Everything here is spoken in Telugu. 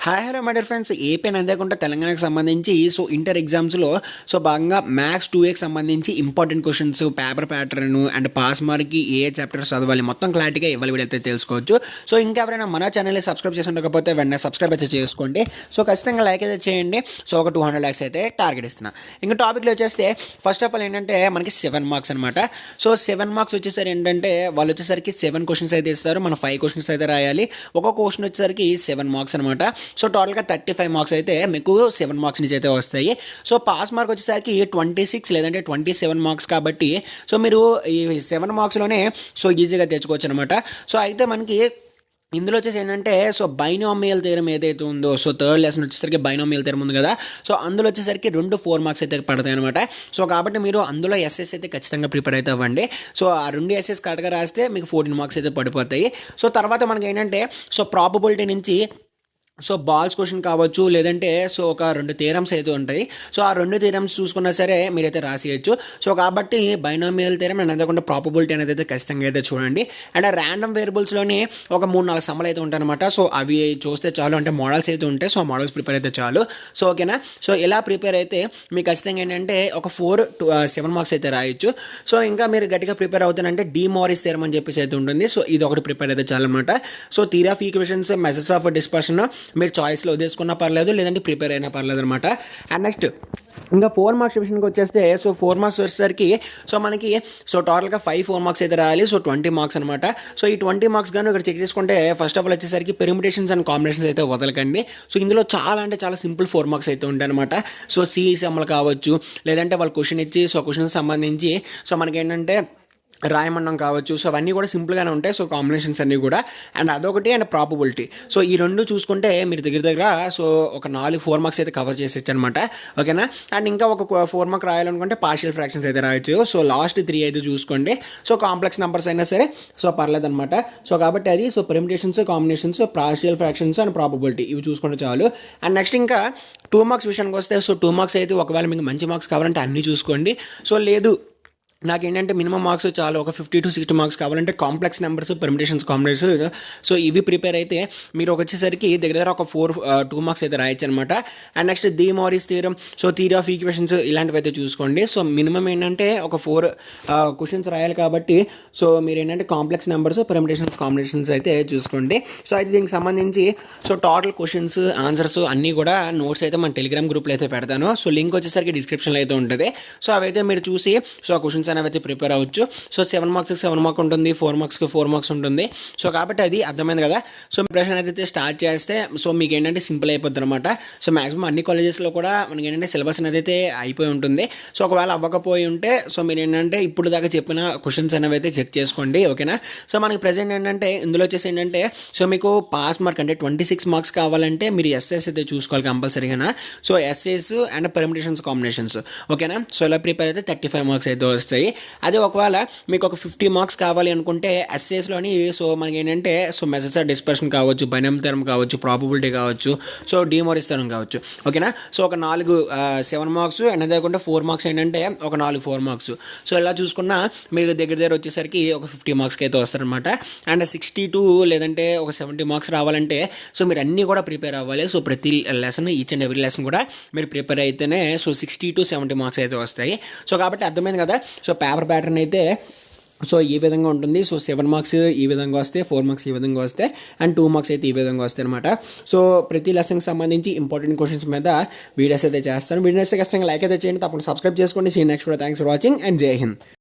Hi hello my dear friends. AP అంతేకాకుండా తెలంగాణకు సంబంధించి ఇంటర్ ఎగ్జామ్స్లో భాగంగా మ్యాథ్స్ 2Aకి సంబంధించి important questions, paper pattern and pass మార్క్కి ఏ చాప్టర్స్ చదవాలి మొత్తం క్లారిటీగా ఇవాళ వీడియో తెలుసుకోవచ్చు. ఇంకా ఎవరైనా మన ఛానల్ని సబ్స్క్రైబ్ చేసి ఉండకపోతే వెంటనే సబ్స్క్రైబ్ అయితే చేసుకోండి. ఖచ్చితంగా లైక్ అయితే చేయండి. ఒక 200 lakhs అయితే టార్గెట్ ఇస్తున్నా. ఇంకా టాపిక్లో వచ్చేస్తే ఫస్ట్ ఆఫ్ ఆల్ ఏంటంటే మనకి 7 marks అనమాట. 7 marks వచ్చేసరికి ఏంటంటే వాళ్ళు వచ్చేసరికి 7 questions అయితే ఇస్తారు. మనం 5 questions అయితే రాయాలి. ఒక్కొక్క క్వశ్చన్ వచ్చేసరికి 7 marks అనమాట. టోటల్గా 35 marks అయితే మీకు 7 marks నుంచి అయితే వస్తాయి. పాస్ మార్క్ వచ్చేసరికి 26 లేదంటే 27 marks కాబట్టి మీరు ఈ 7 marksలోనే ఈజీగా తెచ్చుకోవచ్చు అనమాట. అయితే మనకి ఇందులో వచ్చేసి ఏంటంటే బైనామియల్ థియరం ఏదైతే ఉందో థర్డ్ లెసన్ వచ్చేసరికి బైనామియల్ థియరం ఉంది కదా. అందులో వచ్చేసరికి 4 marks అయితే పడతాయి అనమాట. కాబట్టి మీరు అందులో ఎస్ఎస్ అయితే ఖచ్చితంగా ప్రిపేర్ అయితే అవ్వండి. ఆ 2 ఎస్ఎస్ కరెక్ట్గా రాస్తే మీకు 14 marks అయితే పడిపోతాయి. తర్వాత మనకి ఏంటంటే ప్రాబబిలిటీ నుంచి బాల్స్ క్వశ్చన్ కావచ్చు, లేదంటే ఒక 2 థియరమ్స్ అయితే ఉంటాయి. ఆ 2 థియరమ్స్ చూసుకున్నా సరే మీరైతే రాసేయచ్చు. కాబట్టి బైనామియల్ థియరం అండ్ అంతకుండా ప్రాబబిలిటీ అనేది అయితే ఖచ్చితంగా అయితే చూడండి. అండ్ ర్యాండమ్ వేరియబుల్స్లోనే ఒక 3-4 సమ్మలు అయితే ఉంటాయి అనమాట. అవి చూస్తే చాలు, అంటే మోడల్స్ అయితే ఉంటాయి. ఆ మోడల్స్ ప్రిపేర్ అయితే చాలు. ఓకేనా. ఇలా ప్రిపేర్ అయితే మీకు ఖచ్చితంగా ఏంటంటే ఒక 4 to 7 marks అయితే రాయొచ్చు. ఇంకా మీరు గట్టిగా ప్రిపేర్ అవుతానంటే డి మోరిస్ థియరం అని చెప్పేసి అయితే ఉంటుంది. ఇది ఒకటి ప్రిపేర్ అయితే చాలు అనమాట. Theory of equations, methods of dispersion మీరు చాయిస్లో వదిలేసుకున్నా పర్లేదు, లేదంటే ప్రిపేర్ అయినా పర్లేదు అనమాట. అండ్ నెక్స్ట్ ఇంకా 4 marks విషయానికి వచ్చేస్తే 4 marks వచ్చేసరికి మనకి టోటల్గా 4 marks అయితే రాయాలి. 20 marks అనమాట. ఈ 20 marks కానీ ఇక్కడ చెక్ చేసుకుంటే ఫస్ట్ ఆఫ్ ఆల్ వచ్చేసరికి పెర్మిటేషన్స్ అండ్ కాంబినేషన్స్ అయితే వదలకండి. ఇందులో చాలా అంటే చాలా సింపుల్ 4 marks అయితే ఉంటాయి అనమాట. సిఈసి అమలు కావచ్చు, లేదంటే వాళ్ళు క్వశ్చన్ ఇచ్చి క్వశ్చన్ సంబంధించి మనకి ఏంటంటే రాయమండం కావచ్చు. అవన్నీ కూడా సింపుల్గానే ఉంటాయి. కాంబినేషన్స్ అన్నీ కూడా. అండ్ అదొకటి అండ్ ప్రాబబిలిటీ. ఈ 2 చూసుకుంటే మీరు దగ్గర ఒక 4 marks అయితే కవర్ చేసేచ్చు అనమాట. ఓకేనా. అండ్ ఇంకా ఒక 4 mark రాయాలనుకుంటే పార్షియల్ ఫ్రాక్షన్స్ అయితే రాయొచ్చు. లాస్ట్ 3 అయితే చూసుకోండి. కాంప్లెక్స్ నెంబర్స్ అయినా సరే పర్లేదు అనమాట. కాబట్టి అది permutations, combinations, partial fractions and probability ఇవి చూసుకుంటే చాలు. అండ్ నెక్స్ట్ ఇంకా 2 marks విషయానికి వస్తే 2 marks అయితే ఒకవేళ మీకు మంచి మార్క్స్ కావాలంటే అన్నీ చూసుకోండి. లేదు నాకేంటంటే మినిమం మార్క్స్ చాలా ఒక 50 to 60 marks కావాలంటే కాంప్లెక్స్ నెంబర్స్, పెర్మిటేషన్స్, కాంబినేషన్స్ ఇవి ప్రిపేర్ అయితే మీరు వచ్చేసరికి దగ్గర ఒక 2 marks అయితే రాయొచ్చు అనమాట. And next De Moivre's theorem, theory of equations ఇలాంటివి అయితే చూసుకోండి. మినిమం ఏంటంటే ఒక 4 క్వశ్చన్స్ రాయాలి కాబట్టి మీరు ఏంటంటే కాంప్లెక్స్ నెంబర్స్, పెర్మిటేషన్స్, కాంబినేషన్స్ అయితే చూసుకోండి. అయితే దీనికి సంబంధించి టోటల్ క్వశ్చన్స్, ఆన్సర్స్ అన్నీ కూడా నోట్స్ అయితే మన టెలిగ్రామ్ గ్రూప్లో అయితే పెడతాను. లింక్ వచ్చేసరికి డిస్క్రిప్షన్లో అయితే ఉంటుంది. అవైతే మీరు చూసి క్వశ్చన్స్ అయితే ప్రిపేర్ అవ్వచ్చు. 7 marks 7 marks ఉంటుంది, 4 marks 4 marks ఉంటుంది. కాబట్టి అది అర్థమైంది కదా. ప్రిపరేషన్ అయితే స్టార్ట్ చేస్తే మీకు ఏంటంటే సింపుల్ అయిపోద్ది అనమాట. మాక్సిమం అన్ని కాలేజెస్లో కూడా మనకి ఏంటంటే సిలబస్ అనేది అయితే అయిపోయి ఉంటుంది. ఒకవేళ అవ్వకపోయి ఉంటే మీరు ఏంటంటే ఇప్పుడు దాకా చెప్పిన క్వశ్చన్స్ అనేవి అయితే చెక్ చేసుకోండి. ఓకేనా. మనకి ప్రజెంట్ ఏంటంటే ఇందులో వచ్చేసి ఏంటంటే మీకు పాస్ మార్క్ అంటే 26 marks కావాలంటే మీరు ఎస్ఎస్ అయితే చూసుకోవాలి కంపల్సరీగా. SS and permutations, combinations. ఓకేనా. ఇలా ప్రిపేర్ అయితే 35 marks అయితే వస్తాయి. అదే ఒకవేళ మీకు ఒక 50 marks కావాలి అనుకుంటే ఎస్ఏస్లోని మనకి ఏంటంటే మెథడ్స్ ఆఫ్ డిస్పర్షన్ కావచ్చు, బైనామియల్ థియరం కావచ్చు, ప్రాబబిలిటీ కావచ్చు, డి మోరిస్ థియరం కావచ్చు. ఓకేనా. ఒక 4 7 marks అండ్ అదే కాకుండా 4 marks ఏంటంటే ఒక 4 marks. ఇలా చూసుకున్నా మీకు దగ్గర వచ్చేసరికి ఒక 50 marks అయితే వస్తారనమాట. అండ్ 62 లేదంటే ఒక 70 marks రావాలంటే మీరు అన్నీ కూడా ప్రిపేర్ అవ్వాలి. ప్రతి lesson, each and every lesson కూడా మీరు ప్రిపేర్ అయితేనే 60 to 70 marks అయితే వస్తాయి. కాబట్టి అర్థమైంది కదా. పేపర్ ప్యాటర్న్ అయితే ఈ విధంగా ఉంటుంది. 7 marks ఈ విధంగా వస్తే, 4 marks ఈ విధంగా వస్తే, అండ్ 2 marks అయితే ఈ విధంగా వస్తాయి అనమాట. ప్రతి లెసన్కి సంబంధించి ఇంపార్టెంట్ క్వశ్చన్స్ మీద వీడియోస్ అయితే చేస్తాను. వీడియోస్ ఖచ్చితంగా లైక్ అయితే చేయండి, తప్పకుండా సబ్స్క్రైబ్ చేసుకోండి. Next thanks for watching and జై హింద్.